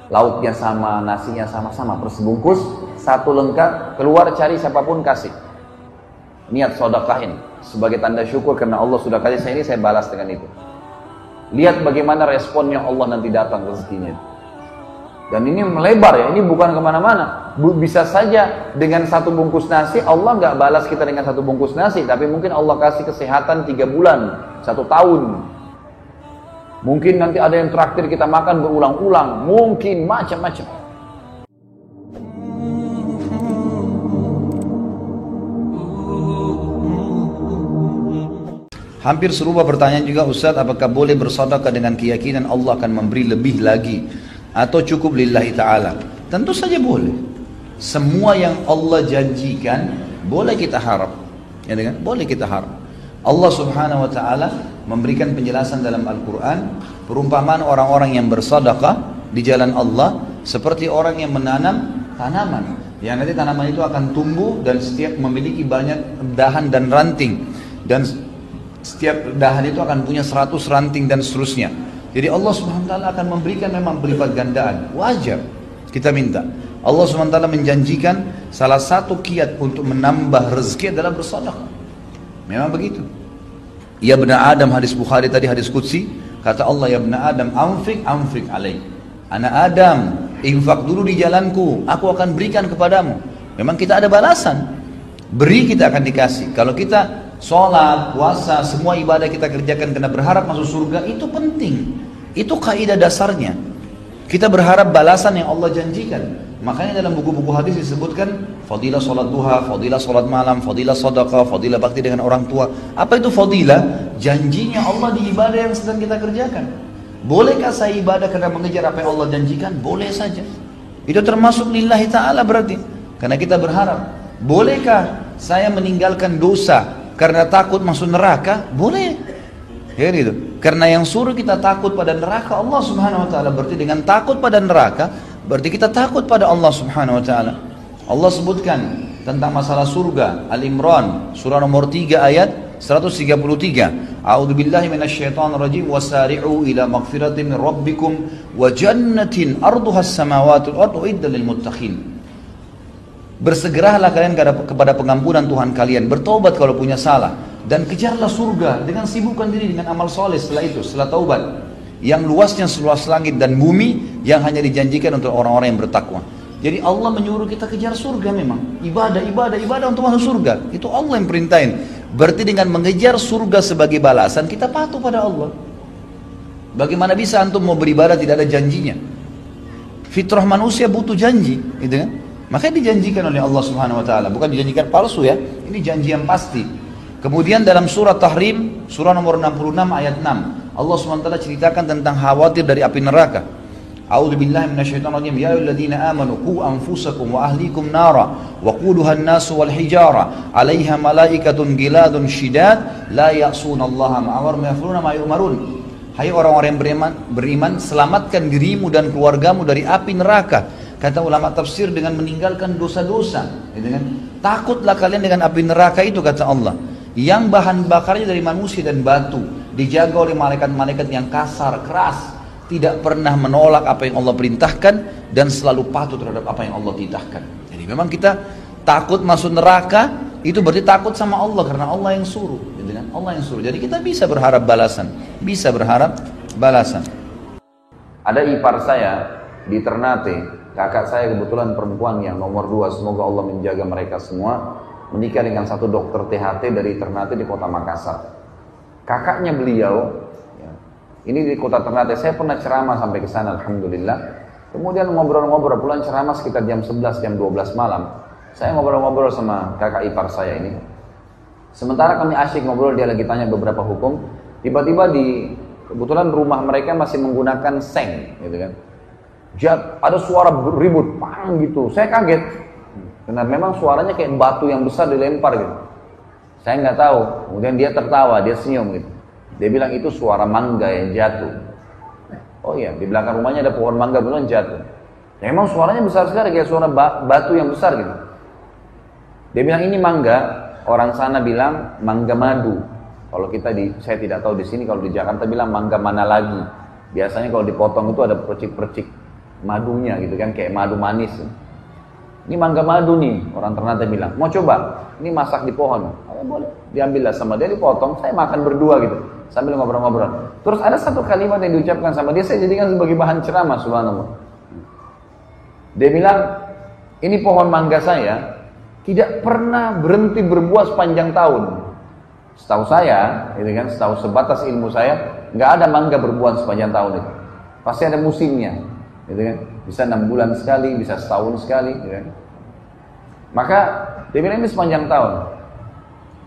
Lauknya sama, nasinya sama-sama, persebungkus, satu lengkap, keluar cari siapapun kasih. Niat sedekahin sebagai tanda syukur karena Allah sudah kasih saya ini, saya balas dengan itu. Lihat bagaimana responnya Allah nanti datang rezekinya. Dan ini melebar ya, ini bukan kemana-mana. Bisa saja dengan satu bungkus nasi, Allah nggak balas kita dengan satu bungkus nasi, tapi mungkin Allah kasih kesehatan 3 bulan, 1 tahun. Mungkin nanti ada yang traktir kita makan berulang-ulang, mungkin macam-macam. Hampir serupa pertanyaan juga Ustaz, apakah boleh bersedekah dengan keyakinan Allah akan memberi lebih lagi atau cukup lillahi ta'ala? Tentu saja boleh. Semua yang Allah janjikan boleh kita harap, ya kan? Boleh kita harap. Allah subhanahu wa ta'ala memberikan penjelasan dalam Al-Quran, perumpamaan orang-orang yang bersedekah di jalan Allah seperti orang yang menanam tanaman, yang nanti tanaman itu akan tumbuh dan setiap memiliki banyak dahan dan ranting, dan setiap dahan itu akan punya 100 ranting dan seterusnya. Jadi Allah subhanahu wa ta'ala akan memberikan memang berlipat gandaan. Wajar kita minta. Allah subhanahu wa ta'ala menjanjikan salah satu kiat untuk menambah rezeki adalah bersedekah. Memang begitu. Ya bena Adam, hadis Bukhari tadi, hadis Qudsi, kata Allah, ya bena Adam, anfik alaik. Anak Adam, infak dulu di jalanku, aku akan berikan kepadamu. Memang kita ada balasan. Beri kita akan dikasih. Kalau kita sholat, puasa, semua ibadah kita kerjakan karena berharap masuk surga, itu penting. Itu kaidah dasarnya. Kita berharap balasan yang Allah janjikan. Makanya dalam buku-buku hadis disebutkan fadilah sholat duha, fadilah sholat malam, fadilah sedekah, fadilah bakti dengan orang tua. Apa itu fadilah? Janjinya Allah di ibadah yang sedang kita kerjakan. Bolehkah saya ibadah karena mengejar apa yang Allah janjikan? Boleh saja. Itu termasuk lillahi ta'ala berarti. Karena kita berharap. Bolehkah saya meninggalkan dosa karena takut masuk neraka? Boleh. Ya gitu. Karena yang suruh kita takut pada neraka Allah subhanahu wa ta'ala. Berarti dengan takut pada neraka, berarti kita takut pada Allah subhanahu wa ta'ala. Allah sebutkan tentang masalah surga, Al-Imran, surah nomor 3 ayat 133. A'udzubillahi minasyaitonirrajim, wasari'u ila maghfiratin min rabbikum wa jannatin arduhas samawati wal ardu uiddat lil muttaqin. Bersegeralah kalian kepada pengampunan Tuhan kalian, bertobat kalau punya salah, dan kejarlah surga dengan sibukkan diri dengan amal soleh setelah itu, setelah taubat, yang luasnya seluas langit dan bumi, yang hanya dijanjikan untuk orang-orang yang bertakwa. Jadi Allah menyuruh kita kejar surga memang. Ibadah untuk masuk surga. Itu Allah yang perintahin. Berarti dengan mengejar surga sebagai balasan, kita patuh pada Allah. Bagaimana bisa antum mau beribadah tidak ada janjinya? Fitrah manusia butuh janji, gitu kan? Makanya dijanjikan oleh Allah subhanahu wa ta'ala. Bukan dijanjikan palsu ya. Ini janji yang pasti. Kemudian dalam surah Tahrim, surah nomor 66 ayat 6, Allah SWT ceritakan tentang khawatir dari api neraka. A'udzubillahi minasyaitonirrajim. Ya ayyuhalladzina amanu qu anfusakum wa ahlikum nara wa quduha an-nasu wal hijara 'alaiha malaikatun giladun syidad la ya'sunallaha ma amara wa yaf'aluna ma yu'marun. Hai orang-orang yang beriman, selamatkan dirimu dan keluargamu dari api neraka. Kata ulama tafsir, dengan meninggalkan dosa-dosa, gitu kan? Takutlah kalian dengan api neraka itu, kata Allah, yang bahan bakarnya dari manusia dan batu, dijaga oleh malaikat-malaikat yang kasar, keras, tidak pernah menolak apa yang Allah perintahkan dan selalu patuh terhadap apa yang Allah titahkan. Jadi memang kita takut masuk neraka, itu berarti takut sama Allah karena Allah yang suruh, gitu kan? Allah yang suruh. Jadi kita bisa berharap balasan, Ada ipar saya di Ternate. Kakak saya kebetulan perempuan yang nomor 2, semoga Allah menjaga mereka semua, menikah dengan satu dokter THT dari Ternate di kota Makassar. Kakaknya beliau, ya, ini di kota Ternate, saya pernah ceramah sampai ke sana, alhamdulillah. Kemudian ngobrol-ngobrol, pulang ceramah sekitar jam 11, jam 12 malam. Saya ngobrol-ngobrol sama kakak ipar saya ini. Sementara kami asyik ngobrol, dia lagi tanya beberapa hukum. Tiba-tiba kebetulan rumah mereka masih menggunakan seng, gitu kan. Ada suara ribut, pang gitu. Saya kaget, karena memang suaranya kayak batu yang besar dilempar gitu. Saya nggak tahu. Kemudian dia tertawa, dia senyum gitu. Dia bilang itu suara mangga yang jatuh. Oh iya, di belakang rumahnya ada pohon mangga belum jatuh. Ya, memang suaranya besar sekali, kayak suara batu yang besar gitu. Dia bilang ini mangga. Orang sana bilang mangga madu. Kalau saya tidak tahu di sini. Kalau di Jakarta bilang mangga mana lagi. Biasanya kalau dipotong itu ada percik-percik. madunya gitu kan, kayak madu manis. Ini mangga madu nih, orang Ternate bilang, mau coba? Ini masak di pohon. Oh, boleh, diambillah sama dia, dipotong, saya makan berdua gitu, sambil ngobrol-ngobrol. Terus ada satu kalimat yang diucapkan sama dia, saya jadikan sebagai bahan ceramah, subhanallah. Dia bilang, ini pohon mangga saya tidak pernah berhenti berbuah sepanjang tahun. Setahu saya, gitu kan, setahu sebatas ilmu saya, nggak ada mangga berbuah sepanjang tahun itu. Pasti ada musimnya, gitu kan. Bisa 6 bulan sekali, bisa setahun sekali, gitu kan. Maka dia bilang ini sepanjang tahun.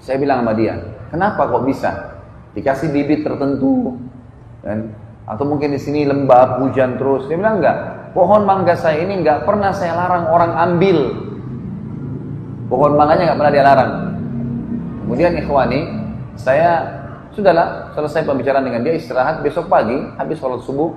Saya bilang sama dia, kenapa kok bisa? Dikasih bibit tertentu, kan? Atau mungkin di sini lembab, hujan terus. Dia bilang enggak. Pohon mangga saya ini nggak pernah saya larang orang ambil. Pohon mangganya nggak pernah dia larang. Kemudian ikhwani, saya sudahlah selesai pembicaraan dengan dia, istirahat. Besok pagi habis sholat subuh,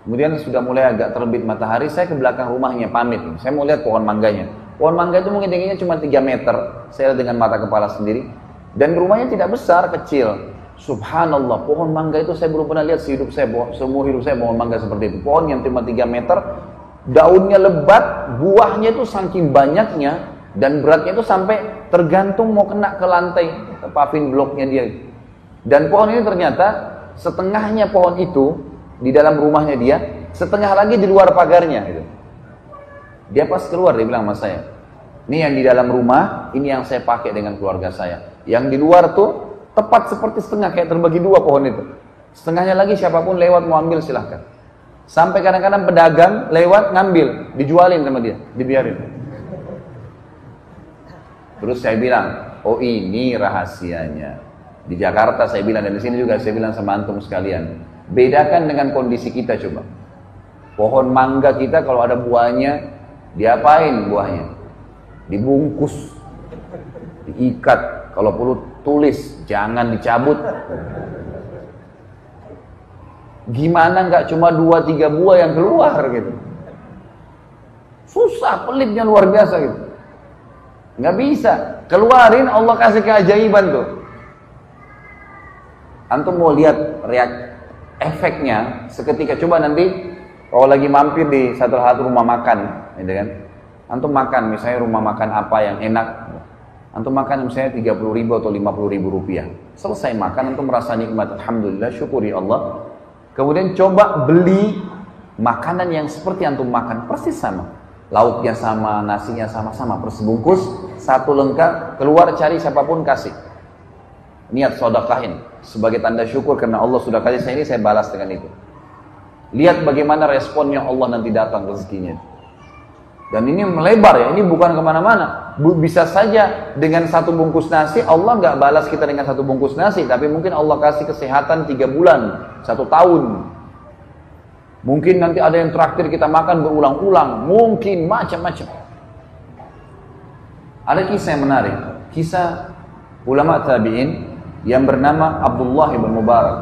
kemudian sudah mulai agak terbit matahari, saya ke belakang rumahnya pamit. Saya mau lihat pohon mangganya. Pohon mangga itu mungkin tingginya cuma 3 meter. Saya lihat dengan mata kepala sendiri. Dan rumahnya tidak besar, kecil. Subhanallah, pohon mangga itu saya belum pernah lihat sehidup saya, seumur hidup saya pohon mangga seperti itu. Pohon yang cuma 3 meter, daunnya lebat, buahnya itu saking banyaknya, dan beratnya itu sampai tergantung mau kena ke lantai, paving bloknya dia. Dan pohon ini ternyata setengahnya pohon itu di dalam rumahnya dia, setengah lagi di luar pagarnya. Gitu. Dia pas keluar, dia bilang sama saya, ini yang di dalam rumah, ini yang saya pakai dengan keluarga saya. Yang di luar tuh tepat seperti setengah, kayak terbagi 2 pohon itu. Setengahnya lagi siapapun lewat mau ambil silahkan. Sampai kadang-kadang pedagang lewat ngambil, dijualin sama dia, dibiarin. Terus saya bilang, oh ini rahasianya. Di Jakarta saya bilang, dan di sini juga saya bilang sama antum sekalian, bedakan dengan kondisi kita coba. Pohon mangga kita kalau ada buahnya, diapain buahnya? Dibungkus, diikat, kalau perlu tulis, jangan dicabut. Gimana nggak cuma 2-3 buah yang keluar gitu? Susah, pelitnya luar biasa gitu. Nggak bisa, keluarin, Allah kasih keajaiban tuh. Antum mau lihat efeknya seketika, coba nanti kalau lagi mampir di satu rumah makan, gitu kan? Antum makan, misalnya rumah makan apa yang enak, antum makan misalnya 30.000 atau 50.000 rupiah. Selesai makan, antum merasa nikmat, alhamdulillah, syukuri Allah. Kemudian coba beli makanan yang seperti antum makan, persis sama. Lauknya sama, nasinya sama-sama, persebungkus, satu lengkap, keluar cari siapapun kasih. Niat sedekahin sebagai tanda syukur karena Allah sudah kasih saya ini, saya balas dengan itu. Lihat bagaimana responnya Allah nanti datang rezekinya. Dan ini melebar ya, ini bukan kemana-mana. Bisa saja dengan 1 bungkus nasi, Allah nggak balas kita dengan 1 bungkus nasi, tapi mungkin Allah kasih kesehatan 3 bulan, 1 tahun. Mungkin nanti ada yang traktir kita makan berulang-ulang, mungkin macam-macam. Ada kisah yang menarik, kisah ulama tabi'in yang bernama Abdullah ibn Mubarak.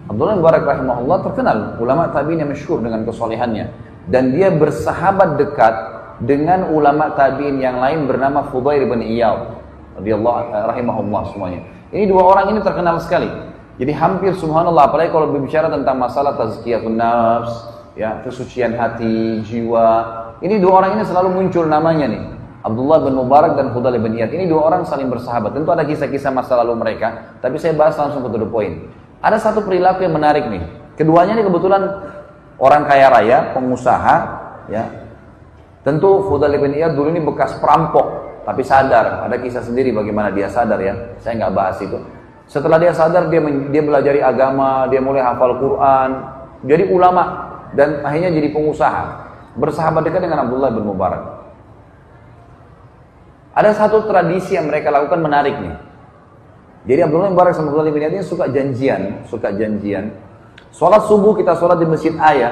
Abdullah ibn Mubarak rahimahullah terkenal ulama tabi'in yang masyhur dengan kesolehannya. Dan dia bersahabat dekat dengan ulama tabi'in yang lain bernama Fudail bin Iyad radhiyallahu rahimahullah semuanya. Ini 2 orang ini terkenal sekali. Jadi hampir subhanallah, apalagi kalau berbicara tentang masalah tazkiyatun nafs, ya, kesucian hati, jiwa. Ini 2 orang ini selalu muncul namanya nih. Abdullah bin Mubarak dan Fudail bin Iyad. Ini 2 orang saling bersahabat. Tentu ada kisah-kisah masa lalu mereka, tapi saya bahas langsung ke the point. Ada satu perilaku yang menarik nih. Keduanya ini kebetulan orang kaya raya, pengusaha, ya. Tentu Fudail bin Iyad dulu ini bekas perampok, tapi sadar. Ada kisah sendiri bagaimana dia sadar ya. Saya nggak bahas itu. Setelah dia sadar, dia belajari agama, dia mulai hafal Quran, jadi ulama, dan akhirnya jadi pengusaha. Bersahabat dekat dengan Abdullah bin Mubarak. Ada satu tradisi yang mereka lakukan menarik nih. Jadi Abdullah bin Mubarak sama Fudail bin Iyad ini suka janjian. Sholat subuh kita sholat di masjid A ya,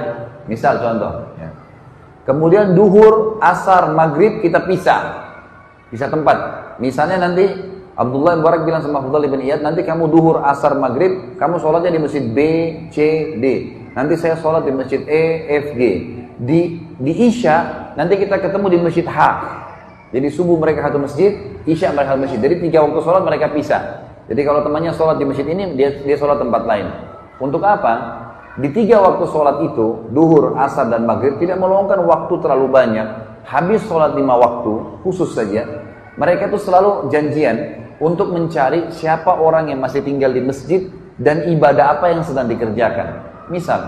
misal contoh. Ya. Kemudian duhur, asar, maghrib kita pisah tempat. Misalnya nanti Abdullah bin Mubarak bilang sama Fudail bin Iyad, nanti kamu duhur, asar, maghrib, kamu sholatnya di masjid B, C, D. Nanti saya sholat di masjid E, F, G. Di Isya, nanti kita ketemu di masjid H. Jadi subuh mereka satu masjid, Isya mereka satu masjid. Jadi 3 waktu sholat mereka pisah. Jadi kalau temannya sholat di masjid ini, dia sholat tempat lain. Untuk apa? Di 3 waktu sholat itu, duhur, asar, dan maghrib, tidak meluangkan waktu terlalu banyak. Habis sholat 5 waktu, khusus saja, mereka itu selalu janjian untuk mencari siapa orang yang masih tinggal di masjid dan ibadah apa yang sedang dikerjakan. Misal,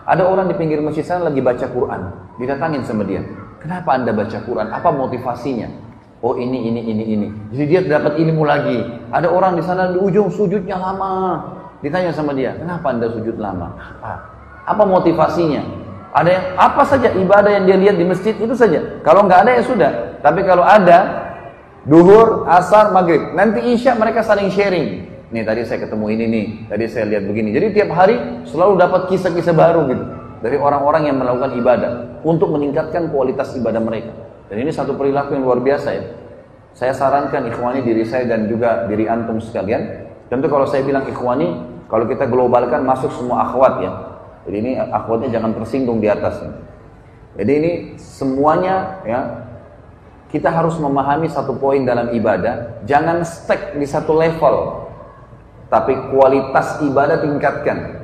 ada orang di pinggir masjid sana lagi baca Quran, didatangin sama dia. Kenapa anda baca Quran? Apa motivasinya? Oh ini. Jadi dia dapat ilmu lagi. Ada orang di sana di ujung sujudnya lama. Ditanya sama dia, kenapa anda sujud lama? Apa motivasinya? Ada yang apa saja ibadah yang dia lihat di masjid itu saja. Kalau nggak ada ya sudah. Tapi kalau ada, duhur, asar, maghrib, nanti isya mereka saling sharing. Nih tadi saya ketemu ini nih, tadi saya lihat begini. Jadi tiap hari selalu dapat kisah-kisah baru gitu dari orang-orang yang melakukan ibadah untuk meningkatkan kualitas ibadah mereka. Dan ini satu perilaku yang luar biasa ya. Saya sarankan ikhwani diri saya dan juga diri antum sekalian. Tentu kalau saya bilang ikhwani, kalau kita globalkan masuk semua akhwat ya. Jadi ini akhwatnya jangan tersinggung di atas. Jadi ini semuanya ya. Kita harus memahami satu poin dalam ibadah, jangan stuck di satu level, tapi kualitas ibadah tingkatkan.